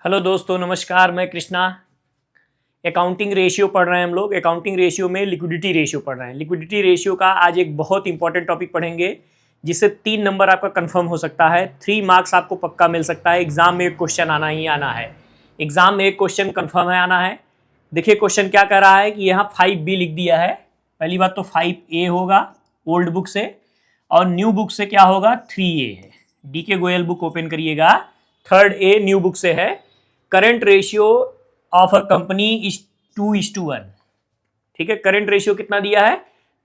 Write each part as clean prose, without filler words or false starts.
Hello दोस्तों, नमस्कार। मैं कृष्णा। अकाउंटिंग रेशियो पढ़ रहे हैं हम लोग। अकाउंटिंग रेशियो में लिक्विडिटी रेशियो पढ़ रहे हैं। लिक्विडिटी रेशियो का आज एक बहुत इंपॉर्टेंट टॉपिक पढ़ेंगे जिससे 3 नंबर आपका कंफर्म हो सकता है। 3 मार्क्स आपको पक्का मिल सकता है। एग्जाम में एक क्वेश्चन आना ही आना है। एग्जाम में एक क्वेश्चन कंफर्म है आना है। देखिए क्वेश्चन क्या कर रहा है कि यहाँ 5B लिख दिया है। पहली बात तो 5A होगा ओल्ड बुक से, और न्यू बुक से क्या होगा 3A है। DK गोयल बुक ओपन करिएगा, 3rd A न्यू बुक से है। Current ratio of a company is 2:1। ठीक है, करंट रेशियो कितना दिया है?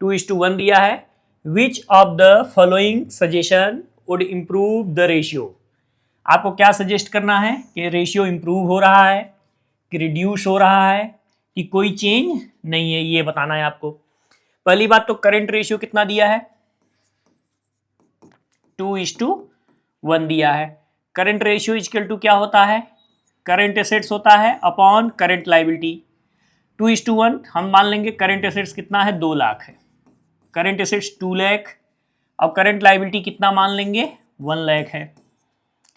2:1 दिया है। Which of the following suggestion would improve the ratio? आपको क्या सजेस्ट करना है कि रेशियो इंप्रूव हो रहा है, कि रिड्यूस हो रहा है, कि कोई चेंज नहीं है, ये बताना है आपको। पहली बात तो करंट रेशियो कितना दिया है? 2:1 दिया है। करंट रेशियो इक्वल टू क्या होता है? करंट एसेट्स होता है अपॉन करंट लाइबिलिटी। 2:1 हम मान लेंगे करंट एसेट्स कितना है? 2 लाख है। करंट एसेट्स 2 लाख, अब करंट लाइबिलिटी कितना मान लेंगे? 1 लाख है।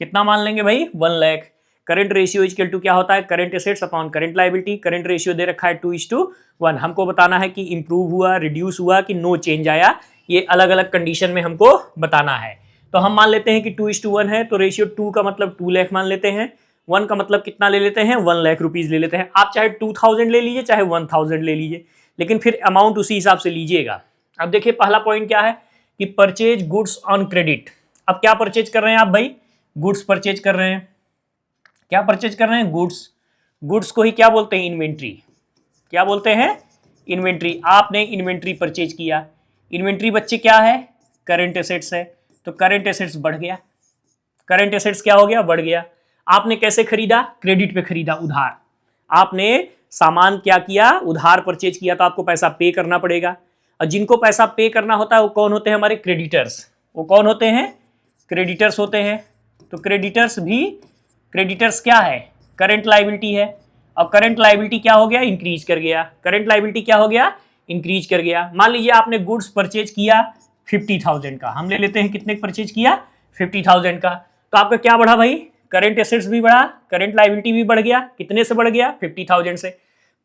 कितना मान लेंगे भाई? 1 lakh. Current ratio equal to क्या होता है? Current assets upon current liability. Current ratio दे रखा है 2:1। हमको बताना है कि इंप्रूव हुआ, रिड्यूस हुआ, कि नो चेंज आया। ये अलग अलग कंडीशन में हमको बताना है। तो हम मान लेते हैं कि 2:1 है, तो रेशियो 2 का मतलब 2 लाख मान लेते हैं। 1 का मतलब कितना ले लेते हैं? 1 लाख रुपीज ले लेते हैं। आप चाहे 2000 ले लीजिए, चाहे 1000 ले लीजिए, लेकिन फिर अमाउंट उसी हिसाब से लीजिएगा। अब देखिए पहला पॉइंट क्या है कि परचेज गुड्स ऑन क्रेडिट। अब क्या परचेज कर रहे हैं आप भाई? गुड्स परचेज कर रहे हैं। क्या परचेज कर रहे हैं? गुड्स। गुड्स को ही क्या बोलते हैं? इन्वेंट्री। क्या बोलते हैं? इन्वेंट्री। आपने इन्वेंट्री परचेज किया। इन्वेंट्री बच्चे क्या है? करंट एसेट्स है, तो करंट एसेट्स बढ़ गया। करंट एसेट्स क्या हो गया? बढ़ गया। आपने कैसे खरीदा? क्रेडिट पे खरीदा, उधार। आपने सामान क्या किया? उधार परचेज किया, तो आपको पैसा पे करना पड़ेगा। और जिनको पैसा पे करना होता है वो कौन होते हैं? हमारे क्रेडिटर्स। वो कौन होते हैं? क्रेडिटर्स होते हैं। तो क्रेडिटर्स क्या है? करंट लाइबिलिटी है। और करंट लाइबिलिटी क्या हो गया? इंक्रीज कर गया। करंट लाइबिलिटी क्या हो गया? इंक्रीज कर गया। मान लीजिए आपने गुड्स परचेज किया 50,000 का। हम ले लेते हैं कितने परचेज किया? 50,000 का। तो आपका क्या बढ़ा भाई? करंट एसेट्स भी बढ़ा, करंट लाइबिलिटी भी बढ़ गया। कितने से बढ़ गया? 50,000 से।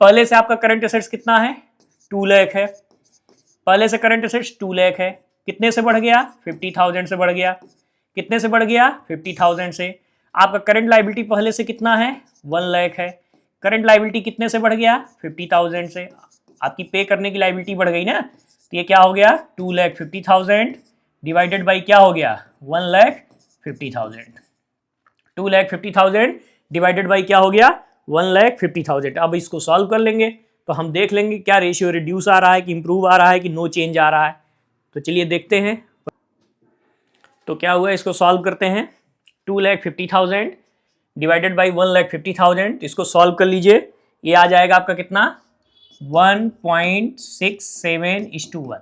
पहले से आपका करंट एसेट्स कितना है? 2 लाख है। पहले से करंट एसेट्स 2 लाख है। कितने से बढ़ गया? 50,000 से बढ़ गया। कितने से बढ़ गया? 50,000 से। आपका करंट लाइबिलिटी पहले से कितना है? 1 लाख है। करंट लाइबिलिटी कितने से बढ़ गया? 50,000 से। आपकी पे करने की लाइबिलिटी बढ़ गई ना, तो ये क्या हो गया? 2,50,000 डिवाइडेड बाई क्या हो गया? 1,50,000। 2,50,000 डिवाइडेड बाई क्या हो गया? 1,50,000। अब इसको सॉल्व कर लेंगे तो हम देख लेंगे क्या रेशियो रिड्यूस आ रहा है, कि इंप्रूव आ रहा है, कि नो चेंज आ रहा है। तो चलिए देखते हैं। तो क्या हुआ, इसको सॉल्व करते हैं। 2,50,000 डिवाइडेड बाई 1,50,000, इसको सॉल्व कर लीजिए। ये आ जाएगा आपका कितना? 1.67:1।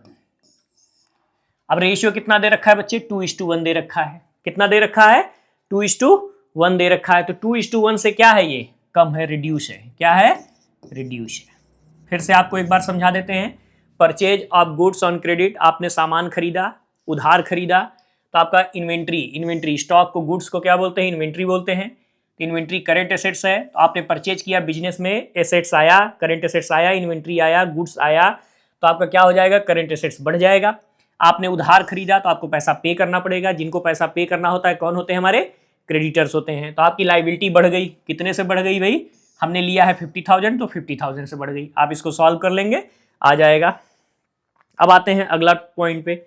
अब रेशियो कितना दे रखा है बच्चे? 2:1 दे रखा है। कितना दे रखा है? 2:1 दे रखा है। तो 2:1 से क्या है? ये कम है, रिड्यूस है। क्या है? रिड्यूस है। फिर से आपको एक बार समझा देते हैं। Purchase of goods on credit, आपने सामान खरीदा, उधार खरीदा, तो आपका इन्वेंट्री स्टॉक को, गुड्स को क्या बोलते हैं? इन्वेंट्री बोलते हैं। तो इन्वेंट्री करंट एसेट्स है, तो आपने परचेज किया बिजनेस में, एसेट्स आया, करंट एसेट्स आया, इन्वेंट्री आया, गुड्स आया, तो आपका क्या हो जाएगा? करंट एसेट्स बढ़ जाएगा। आपने उधार खरीदा तो आपको पैसा पे करना पड़ेगा। जिनको पैसा पे करना होता है कौन होते हैं? हमारे क्रेडिटर्स होते हैं। तो आपकी लाइबिलिटी बढ़ गई। कितने से बढ़ गई भाई? हमने लिया है 50,000, तो 50,000 से बढ़ गई। आप इसको सॉल्व कर लेंगे, आ जाएगा। अब आते हैं अगला पॉइंट पे।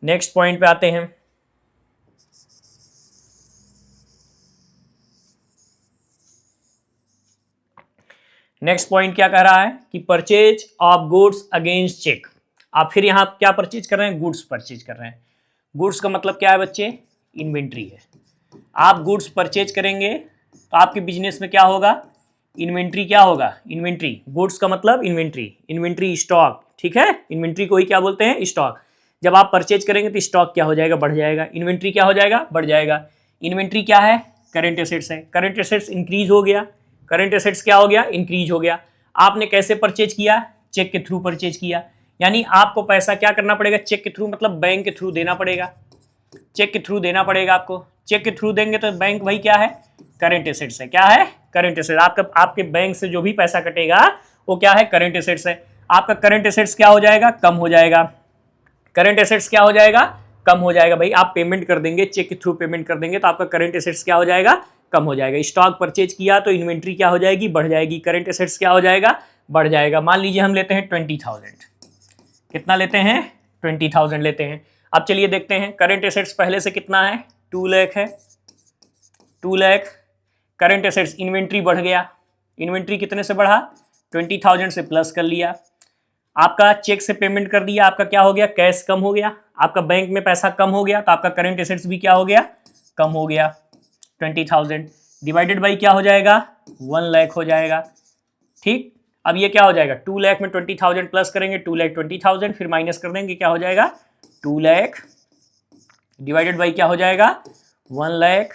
नेक्स्ट पॉइंट पे आते हैं। नेक्स्ट पॉइंट क्या कह रहा है कि purchase of goods against cheque. आप फिर यहाँ क्या परचेज कर रहे हैं? गुड्स परचेज कर रहे हैं। गुड्स का मतलब क्या है बच्चे? इन्वेंट्री है। आप गुड्स परचेज करेंगे तो आपके बिजनेस में क्या होगा? इन्वेंट्री क्या होगा? इन्वेंट्री। गुड्स का मतलब इन्वेंट्री, इन्वेंट्री स्टॉक। ठीक है, इन्वेंट्री को ही क्या बोलते हैं? स्टॉक। जब आप परचेज करेंगे तो स्टॉक क्या हो जाएगा? बढ़ जाएगा। इन्वेंट्री क्या हो जाएगा? बढ़ जाएगा। इन्वेंट्री क्या है? करंट एसेट्स है। करंट एसेट्स इंक्रीज हो गया। करंट एसेट्स क्या हो गया? इंक्रीज हो गया। आपने कैसे परचेज किया? चेक के थ्रू परचेज किया। यानी आपको पैसा क्या करना पड़ेगा? चेक के थ्रू, मतलब बैंक के थ्रू देना पड़ेगा। चेक के थ्रू देना पड़ेगा आपको। चेक के थ्रू देंगे तो बैंक भाई क्या है? करंट एसेट्स है। क्या है? Current asset. आपके बैंक से जो भी पैसा कटेगा वो क्या है? करंट एसेट्स है। आपका करंट एसेट्स क्या हो जाएगा? कम हो जाएगा। करंट एसेट्स क्या हो जाएगा? कम हो जाएगा। भाई आप पेमेंट कर देंगे, चेक के थ्रू पेमेंट कर देंगे तो आपका करंट एसेट्स क्या हो जाएगा? कम हो जाएगा। स्टॉक परचेज किया तो इन्वेंट्री क्या हो जाएगी? बढ़ जाएगी। करंट एसेट्स क्या हो जाएगा? बढ़ जाएगा। मान लीजिए हम लेते हैं 20,000। कितना लेते हैं? 20,000 लेते हैं। अब चलिए देखते हैं करंट एसेट्स पहले से कितना है? 2 लाख है। 2 लाख। करंट एसेट्स, इन्वेंट्री बढ़ गया। इन्वेंट्री कितने से बढ़ा? 20,000 से प्लस कर लिया। आपका चेक से पेमेंट कर दिया, आपका क्या हो गया? कैश कम हो गया। आपका बैंक में पैसा कम हो गया तो आपका करंट एसेट्स भी क्या हो गया? कम हो गया। 20,000 डिवाइडेड बाई क्या हो जाएगा? 1 लाख हो जाएगा। ठीक, अब ये क्या हो जाएगा? 2 लाख में 20,000 प्लस करेंगे, 2 लाख 20,000, फिर माइनस कर देंगे, क्या हो जाएगा? 2 लाख डिवाइडेड बाई क्या हो जाएगा? 1 लाख।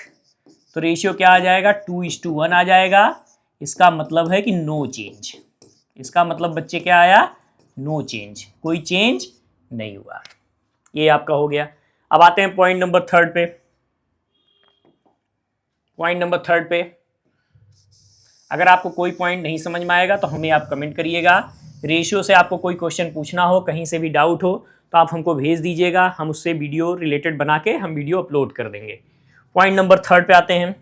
तो रेशियो क्या आ जाएगा? 2:1 आ जाएगा। इसका मतलब है कि नो चेंज। इसका मतलब बच्चे क्या आया? नो चेंज, कोई चेंज नहीं हुआ। ये आपका हो गया। अब आते हैं पॉइंट नंबर 3 पे। पॉइंट नंबर 3 पे अगर आपको कोई पॉइंट नहीं समझ में आएगा तो हमें आप कमेंट करिएगा। रेशियो से आपको कोई क्वेश्चन पूछना हो, कहीं से भी डाउट हो तो आप हमको भेज दीजिएगा, हम उससे वीडियो रिलेटेड बना के हम वीडियो अपलोड कर देंगे। पॉइंट नंबर 3 पे आते हैं।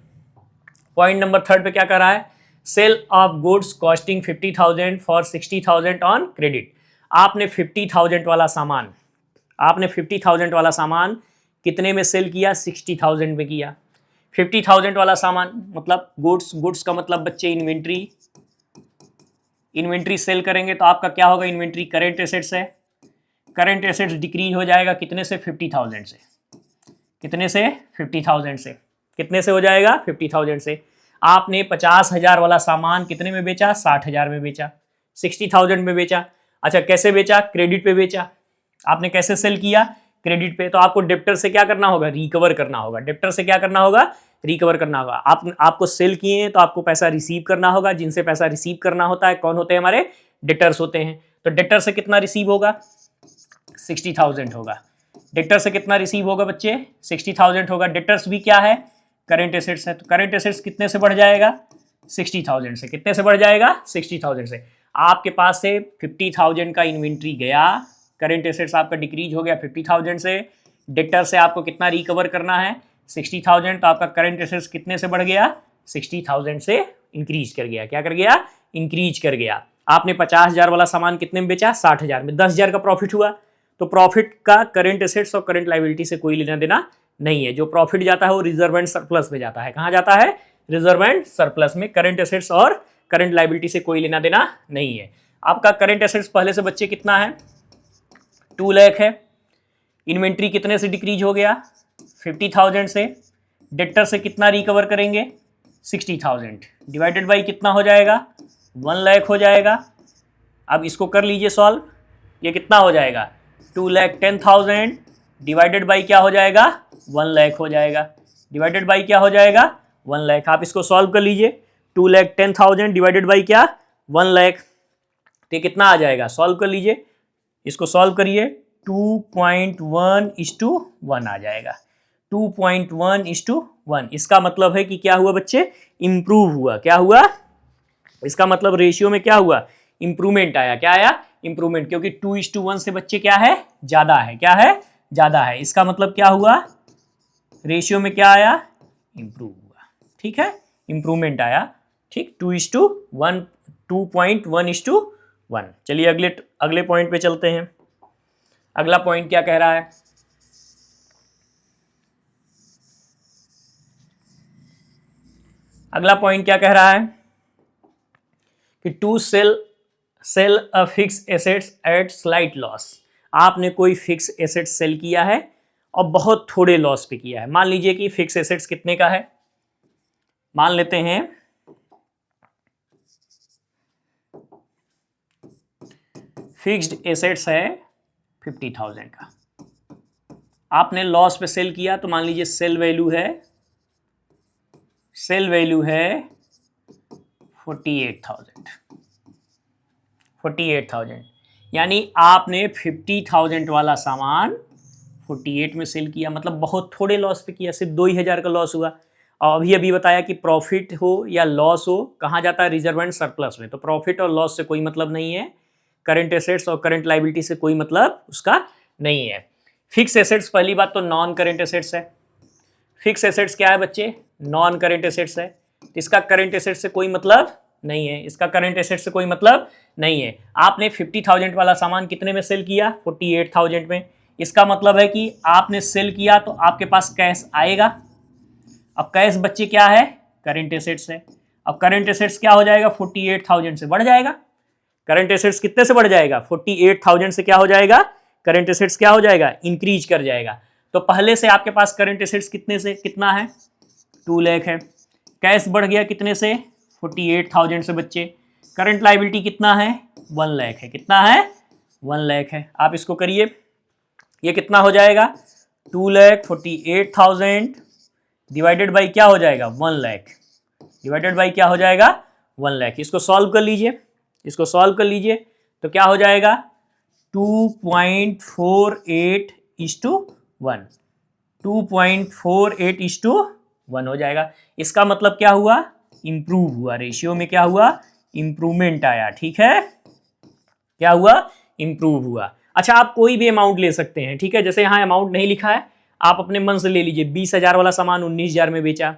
पॉइंट नंबर 3 पे क्या कर रहा है? Sale of goods costing 50,000 for 60,000 on credit. आपने 50,000 वाला सामान कितने में सेल किया? 60,000 में किया। 50,000 वाला सामान मतलब गुड्स का मतलब बच्चे इन्वेंट्री सेल करेंगे तो आपका क्या होगा? इन्वेंट्री करंट एसेट्स है। करंट एसेट्स डिक्रीज हो जाएगा कितने से? 50,000 से। कितने से? 50,000 से। कितने से हो जाएगा? 50,000 से। आपने 50,000 वाला सामान कितने में बेचा? 60,000 में बेचा। 60,000 में बेचा। अच्छा, कैसे बेचा? क्रेडिट पे बेचा। आपने कैसे सेल किया? क्रेडिट पे। तो आपको डेप्टर से क्या करना होगा? रिकवर करना होगा। डेप्टर से क्या करना होगा? रिकवर करना होगा। आपको सेल किए हैं तो आपको पैसा रिसीव करना होगा। जिनसे पैसा रिसीव करना होता है कौन होते हैं? हमारे डेटर्स होते हैं। तो डेटर से कितना रिसीव होगा? 60,000 होगा। डेटर से कितना रिसीव होगा बच्चे? 60,000 होगा। डेटर्स भी क्या है? करंट एसेट्स है। तो करंट एसेट्स कितने से बढ़ जाएगा? 60,000 से। कितने से बढ़ जाएगा? 60,000 से। आपके पास से 50,000 का इन्वेंट्री गया, करंट एसेट्स आपका डिक्रीज हो गया 50,000 से। डेटर से आपको कितना रिकवर करना है? 60,000। तो आपका करंट एसेट्स कितने से बढ़ गया? 60,000 से इंक्रीज कर गया। क्या कर गया? इंक्रीज कर गया। आपने 50,000 वाला सामान कितने में बेचा? 60,000 में। 10,000 का प्रॉफिट हुआ। तो प्रॉफिट का करंट एसेट्स और करंट लायबिलिटी से कोई लेना देना नहीं है। जो प्रॉफिट जाता है वो रिजर्व एंड सरप्लस में जाता है। कहाँ जाता है? रिजर्व एंड सरप्लस में। करंट एसेट्स और करंट लायबिलिटी से कोई लेना देना नहीं है। आपका करंट एसेट्स पहले से बच्चे कितना है? 2 लाख है। इन्वेंट्री कितने से डिक्रीज हो गया? 50,000 से। डेटर से कितना रिकवर करेंगे? 60,000 डिवाइडेड बाई कितना हो जाएगा? 1 लाख हो जाएगा। अब इसको कर लीजिए सॉल्व। ये कितना हो जाएगा? 2,10,000 डिवाइडेड बाई क्या हो जाएगा? 1 लाख हो जाएगा। डिवाइडेड बाई क्या हो जाएगा? 1 लाख। आप इसको सॉल्व कर लीजिए। 2,10,000 डिवाइडेड बाई क्या? 1 लाख। तो कितना आ जाएगा? सॉल्व कर लीजिए। इसको सॉल्व करिए। 2.1:1 आ जाएगा। 2.1:1। इसका मतलब है कि क्या हुआ बच्चे? इंप्रूव हुआ। क्या हुआ? इसका मतलब रेशियो में क्या हुआ? इंप्रूवमेंट आया। क्या आया? इंप्रूवमेंट। क्योंकि 2:1 से बच्चे क्या है? ज्यादा है। क्या है? ज्यादा है। इसका मतलब क्या हुआ? रेशियो में क्या आया? इंप्रूव हुआ। ठीक है, इंप्रूवमेंट आया। ठीक, 2:1, 2.1:1। चलिए अगले पॉइंट पे चलते हैं। अगला पॉइंट क्या कह रहा है? अगला पॉइंट क्या कह रहा है कि to sell a fix assets at slight loss. आपने कोई फिक्स एसेट सेल किया है और बहुत थोड़े लॉस पे किया है। मान लीजिए कि फिक्स एसेट्स कितने का है? मान लेते हैं फिक्स्ड एसेट्स है 50,000 का। आपने लॉस पे सेल किया तो मान लीजिए सेल वैल्यू है 48,000। यानी आपने 50,000 वाला सामान 48 में सेल किया, मतलब बहुत थोड़े लॉस पे किया, सिर्फ 2,000 का लॉस हुआ। और अभी अभी बताया कि प्रॉफिट हो या लॉस हो कहाँ जाता है, रिजर्व एंड सरप्लस में। तो प्रॉफिट और लॉस से कोई मतलब नहीं है, करंट एसेट्स और करंट लायबिलिटी से कोई मतलब उसका नहीं है। फिक्स एसेट्स, पहली बात तो नॉन करंट एसेट्स है। फिक्स एसेट्स क्या है बच्चे, नॉन करंट एसेट्स है। इसका करंट एसेट्स से कोई मतलब नहीं है, इसका करंट एसेट्स से कोई मतलब नहीं है। आपने 50,000 वाला सामान कितने में सेल किया, 48,000 में। इसका मतलब है कि आपने सेल किया तो आपके पास कैश आएगा। अब कैश बच्चे क्या है, करंट एसेट्स है। अब करंट एसेट्स क्या हो जाएगा, 48,000 से बढ़ जाएगा। करंट एसेट्स कितने से बढ़ जाएगा, 48,000 से क्या हो जाएगा, करंट एसेट्स क्या हो जाएगा, इंक्रीज कर जाएगा। तो पहले से आपके पास करंट एसेट्स कितने से कितना है, 2 लाख है। कैश बढ़ गया कितने से, 48,000 से बच्चे। करंट लायबिलिटी कितना है, 1 लाख है। कितना है, 1 लाख है। आप इसको करिए, ये कितना हो जाएगा, 2,48,000 डिवाइडेड बाई क्या हो जाएगा, 1 लाख, डिवाइडेड बाई क्या हो जाएगा, 1 लाख। इसको सॉल्व कर लीजिए, इसको सॉल्व कर लीजिए तो क्या हो जाएगा, 2.48:1, 2.48:1 हो जाएगा। इसका मतलब क्या हुआ, इंप्रूव हुआ, रेशियो में क्या हुआ, इंप्रूवमेंट आया। ठीक है, क्या हुआ, इंप्रूव हुआ। अच्छा, आप कोई भी अमाउंट ले सकते हैं, ठीक है। जैसे यहाँ अमाउंट नहीं लिखा है, आप अपने मन से ले लीजिए। 20,000 वाला सामान 19,000 में बेचा,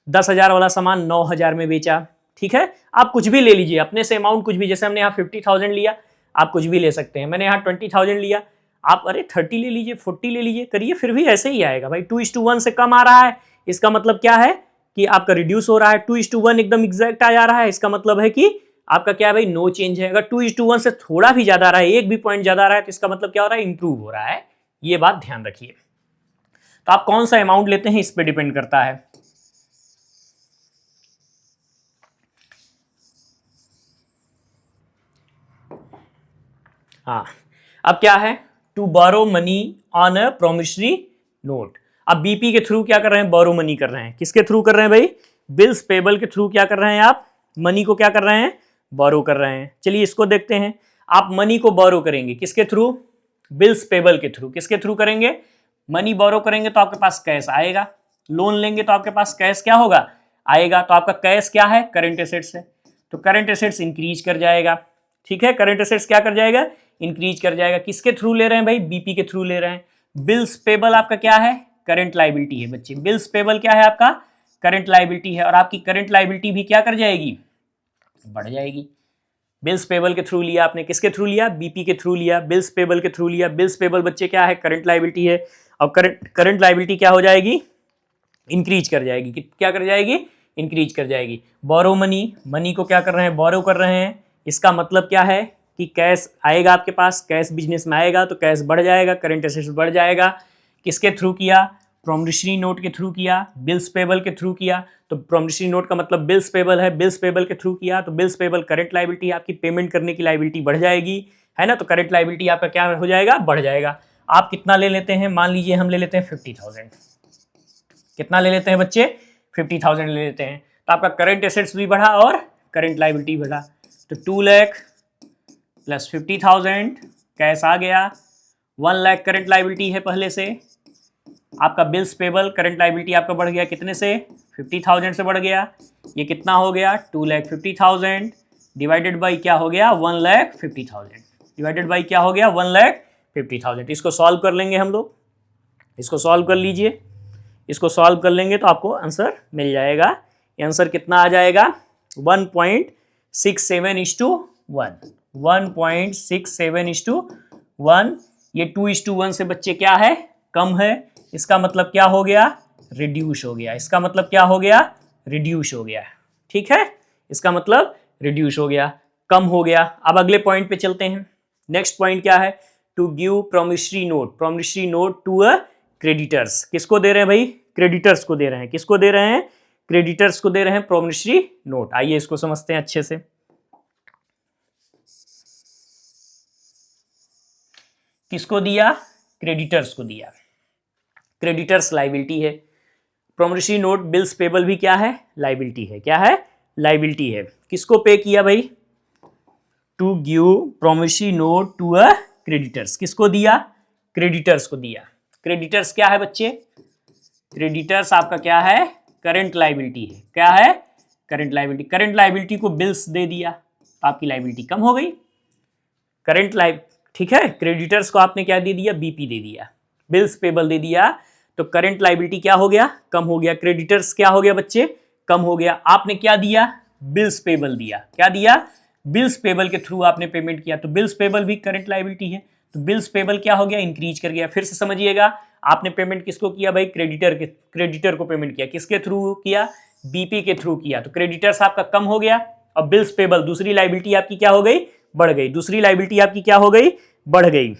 10,000 वाला सामान 9,000 में बेचा, ठीक है। आप कुछ भी ले लीजिए अपने से अमाउंट, कुछ भी। जैसे हमने यहाँ 50,000 लिया, आप कुछ भी ले सकते हैं। मैंने यहाँ 20,000 लिया, आप अरे 30 ले लीजिए, 40 ले लीजिए, करिए, फिर भी ऐसे ही आएगा भाई। 2:1 से कम आ रहा है, इसका मतलब क्या है कि आपका रिड्यूस हो रहा है। 2:1 एकदम एग्जैक्ट आ जा रहा है, इसका मतलब है कि आपका क्या है भाई, नो चेंज है। अगर 2:1 से थोड़ा भी ज्यादा आ रहा है, एक भी पॉइंट ज्यादा आ रहा है, तो इसका मतलब क्या हो रहा है, इंप्रूव हो रहा है। ये बात ध्यान रखिए। तो आप कौन सा अमाउंट लेते हैं इस पे डिपेंड करता है। हाँ, अब क्या है, to borrow money on a promissory note. अब बीपी के थ्रू क्या कर रहे हैं, बोरो मनी कर रहे हैं। किसके थ्रू कर रहे हैं भाई, बिल्स पेबल के थ्रू क्या कर रहे हैं आप, मनी को क्या कर रहे हैं, बोरो कर रहे हैं। चलिए इसको देखते हैं। आप मनी को बोरो करेंगे किसके थ्रू, बिल्स पेबल के थ्रू। किसके थ्रू करेंगे, मनी बोरो करेंगे तो आपके पास कैश आएगा। लोन लेंगे तो आपके पास कैश क्या होगा, आएगा। तो आपका कैश क्या है, करंट एसेट्स है। तो करंट एसेट्स इंक्रीज कर जाएगा। ठीक है, करंट एसेट्स क्या कर जाएगा, इंक्रीज कर जाएगा। किसके थ्रू ले रहे हैं भाई, बीपी के थ्रू ले रहे हैं। बिल्स पेबल आपका क्या है, करंट लायबिलिटी है बच्चे। बिल्स पेबल क्या है आपका, करंट लायबिलिटी है। और आपकी करंट लायबिलिटी भी क्या कर जाएगी, बढ़ जाएगी। बिल्स पेबल के थ्रू लिया आपने, किसके थ्रू लिया, बीपी के थ्रू लिया, बिल्स पेबल के थ्रू लिया। बिल्स पेबल बच्चे क्या है, करंट लायबिलिटी है। और करंट लायबिलिटी क्या हो जाएगी, इंक्रीज कर जाएगी। क्या कर जाएगी, इंक्रीज कर जाएगी। बोरो मनी, मनी को क्या कर रहे हैं, बोरो कर रहे हैं। इसका मतलब क्या है कि कैश आएगा आपके पास, कैश बिजनेस में आएगा तो कैश बढ़ जाएगा, करंट एसेट्स बढ़ जाएगा। किसके थ्रू किया, प्रोमिसरी नोट के थ्रू किया, बिल्स पेबल के थ्रू किया। तो प्रोमिसरी नोट का मतलब बिल्स पेबल है, बिल्स पेबल के थ्रू किया तो बिल्स पेबल करंट लायबिलिटी, आपकी पेमेंट करने की लायबिलिटी बढ़ जाएगी, है ना। तो करंट लायबिलिटी आपका क्या हो जाएगा, बढ़ जाएगा। आप कितना ले लेते हैं, मान लीजिए हम ले लेते हैं 50,000। कितना ले लेते हैं बच्चे, 50,000 ले लेते हैं। तो आपका करंट एसेट्स भी बढ़ा और करंट लायबिलिटी बढ़ा। तो 2 लाख प्लस 50,000 कैश आ गया। 1 लाख करंट लायबिलिटी है पहले से। आपका बिल्स पेबल करंट लायबिलिटी आपका बढ़ गया कितने से, 50,000 से बढ़ गया। ये कितना हो गया, 2,50,000 डिवाइडेड बाई क्या हो गया, 1,50,000 डिवाइडेड बाई क्या हो गया, 1,50,000। इसको सॉल्व कर लेंगे हम लोग, इसको सॉल्व कर लीजिए। इसको सॉल्व कर लेंगे तो आपको आंसर मिल जाएगा। ये आंसर कितना आ जाएगा, 1.67:1, 1.67:1। ये 2:1 से बच्चे क्या है, कम है। इसका मतलब क्या हो गया, रिड्यूस हो गया। इसका मतलब क्या हो गया, रिड्यूस हो गया। ठीक है, इसका मतलब रिड्यूस हो गया, कम हो गया। अब अगले पॉइंट पे चलते हैं। नेक्स्ट पॉइंट क्या है, to give promissory note, promissory note to a creditors. किसको दे रहे हैं भाई, क्रेडिटर्स को दे रहे हैं। किसको दे रहे हैं, क्रेडिटर्स को दे रहे हैं प्रोमिसरी नोट। आइए इसको समझते हैं अच्छे से। किसको दिया, क्रेडिटर्स को दिया। क्रेडिटर्स लायबिलिटी है, प्रोमिसरी नोट बिल्स पेबल भी क्या है, लायबिलिटी है। क्या है, लायबिलिटी है। किसको पे किया भाई, to give promissory note to a creditors. किसको दिया, क्रेडिटर्स को दिया। क्रेडिटर्स क्या है बच्चे, क्रेडिटर्स आपका क्या है, करंट लाइबिलिटी है। क्या है? Current liability. करंट लाइबिलिटी को बिल्स दे दिया तो आपकी लाइबिलिटी कम हो गई। करंट लाइब ठीक है, क्रेडिटर्स को आपने क्या दे दिया? बीपी दे दिया, बिल्स पेबल दे दिया, तो करंट लाइबिलिटी क्या हो गया? कम हो गया। क्रेडिटर्स क्या हो गया बच्चे? कम हो गया। आपने क्या दिया? बिल्स पेबल दिया। क्या दिया? बिल्स पेबल के थ्रू आपने पेमेंट किया, तो बिल्स पेबल भी करंट लाइबिलिटी है, तो बिल्स पेबल क्या हो गया? इंक्रीज कर गया। फिर से समझिएगा, आपने पेमेंट किसको किया भाई? क्रेडिटर को पेमेंट किया। किसके थ्रू किया? बीपी के थ्रू किया, तो क्रेडिटर्स आपका कम हो गया। अब बिल्स पेबल, दूसरी लाइबिलिटी आपकी क्या हो गई? बढ़ गई। दूसरी लाइबिलिटी आपकी क्या हो गई? बढ़ गई।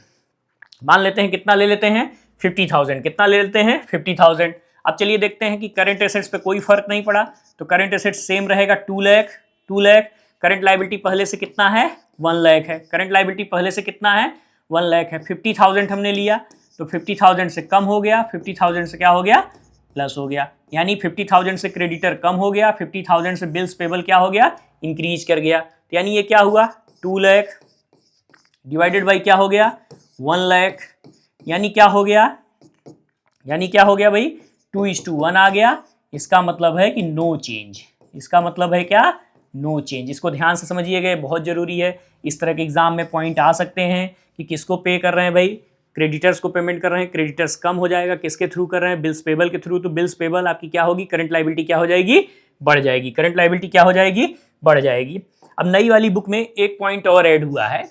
मान लेते हैं कितना ले लेते हैं? 50,000। कितना ले लेते हैं? 50,000। अब चलिए देखते हैं कि करंट एसेट्स पे कोई फर्क नहीं पड़ा, तो करंट एसेट्स सेम रहेगा 2 लाख। 2 लाख। करंट लाइबिलिटी पहले से कितना है? 1 लाख है। करंट लाइबिलिटी पहले से कितना है? 1 लाख है। 50,000 हमने लिया, तो 50,000 से कम हो गया, 50,000 से क्या हो गया? प्लस हो गया। यानी 50,000 से क्रेडिटर कम हो गया, 50,000 से बिल्स पेबल क्या हो गया? इंक्रीज कर गया। तो यानी ये क्या हुआ? 2 लाख डिवाइडेड बाई क्या हो गया? 1 लाख। यानी क्या हो गया? यानी क्या हो गया भाई? 2:1 आ गया। इसका मतलब है कि नो चेंज। इसका मतलब है क्या? No change. इसको ध्यान से समझिएगा, बहुत जरूरी है। इस तरह के एग्जाम में पॉइंट आ सकते हैं कि किसको पे कर रहे हैं भाई? क्रेडिटर्स को पेमेंट कर रहे हैं, क्रेडिटर्स कम हो जाएगा। किसके थ्रू कर रहे हैं? बिल्स पेबल के थ्रू, तो बिल्स पेबल आपकी क्या होगी? करंट लाइबिलिटी क्या हो जाएगी? बढ़ जाएगी। करंट लाइबिलिटी क्या हो जाएगी? बढ़ जाएगी। अब नई वाली बुक में एक पॉइंट और ऐड हुआ है,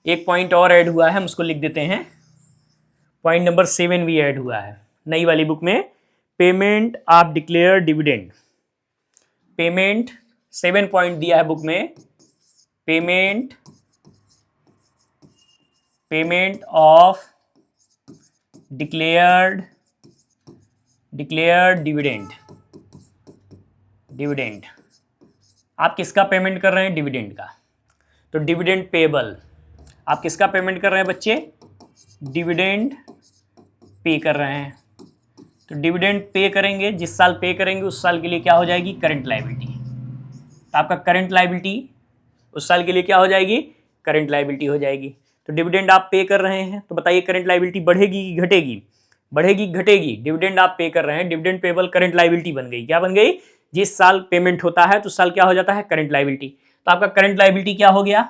एक पॉइंट और ऐड हुआ है, हम उसको लिख देते हैं। पॉइंट नंबर 7 भी ऐड हुआ है नई वाली बुक में। Payment of declare dividend. Payment 7 point दिया है बुक में। Payment of declared dividend. Dividend आप किसका पेमेंट कर रहे हैं? डिविडेंड का। तो डिविडेंड पेबल आप किसका पेमेंट कर रहे हैं बच्चे? डिविडेंड पे कर रहे हैं। तो डिविडेंड पे करेंगे, जिस साल पे करेंगे उस साल के लिए क्या हो जाएगी? Current liability. तो आपका करंट लाइबिलिटी उस साल के लिए क्या हो जाएगी? करंट लाइबिलिटी हो जाएगी। तो डिविडेंड आप पे कर रहे हैं, तो बताइए करंट लाइबिलिटी बढ़ेगी कि घटेगी? बढ़ेगी घटेगी? डिविडेंड आप पे कर रहे हैं, डिविडेंड पेबल करंट लाइबिलिटी बन गई। क्या बन गई? जिस साल पेमेंट होता है तो उस साल क्या हो जाता है? Current liability. तो आपका करंट लाइबिलिटी क्या हो गया?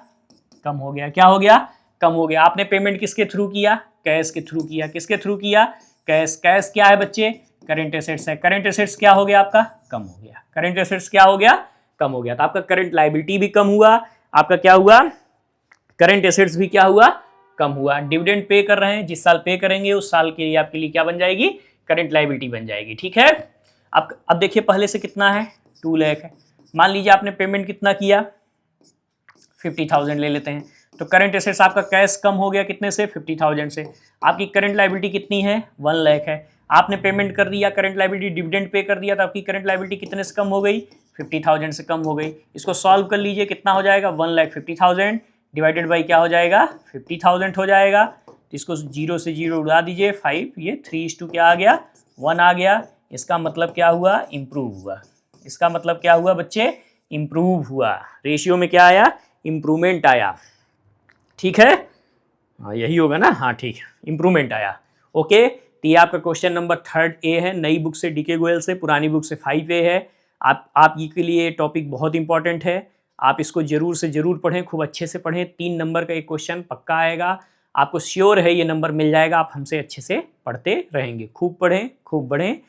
कम हो गया। क्या हो गया? कम हो गया। आपने पेमेंट किसके थ्रू किया? कैश के थ्रू किया। किसके थ्रू किया? कैश। कैश क्या है बच्चे? करंट एसेट्स है। करंट एसेट्स क्या हो गया आपका? कम हो गया। करंट एसेट्स क्या हो गया? कम हो गया। तो आपका करंट लाइबिलिटी भी कम हुआ, आपका क्या हुआ? करंट एसेट्स भी क्या हुआ? कम हुआ। डिविडेंड पे कर रहे हैं, जिस साल पे करेंगे उस साल के लिए आपके लिए क्या बन जाएगी? करंट लाइबिलिटी बन जाएगी। ठीक है। अब देखिए पहले से कितना है? 2 लाख है। मान लीजिए आपने पेमेंट कितना किया? 50,000 ले लेते हैं, तो करंट एसेट्स आपका कैश कम हो गया कितने से? 50,000 से। आपकी करंट लाइबिलिटी कितनी है? 1 लाख है। आपने पेमेंट कर दिया करंट लाइबिलिटी, डिविडेंड पे कर दिया, तो आपकी करंट लाइबिलिटी कितने से कम हो गई? 50,000 से कम हो गई। इसको सॉल्व कर लीजिए, कितना हो जाएगा? 1,50,000 डिवाइडेड बाई क्या हो जाएगा? 50,000 हो जाएगा। तो इसको 0 से 0 उड़ा दीजिए, 5, ये 3:2 क्या आ गया? 1 आ गया। इसका मतलब क्या हुआ? इम्प्रूव हुआ। इसका मतलब क्या हुआ बच्चे? इम्प्रूव हुआ। रेशियो में क्या आया? इम्प्रूवमेंट आया। ठीक है, हाँ यही होगा ना? हाँ ठीक है, इम्प्रूवमेंट आया। ओके, तो ये आपका क्वेश्चन नंबर 3 है, नई बुक से डीके गोयल से, पुरानी बुक से 5A है। आप ये के लिए टॉपिक बहुत इंपॉर्टेंट है, आप इसको जरूर से जरूर पढ़ें, खूब अच्छे से पढ़ें। 3 नंबर का एक क्वेश्चन पक्का आएगा, आपको श्योर है ये नंबर मिल जाएगा। आप हमसे अच्छे से पढ़ते रहेंगे। खूब पढ़ें, खूब बढ़ें।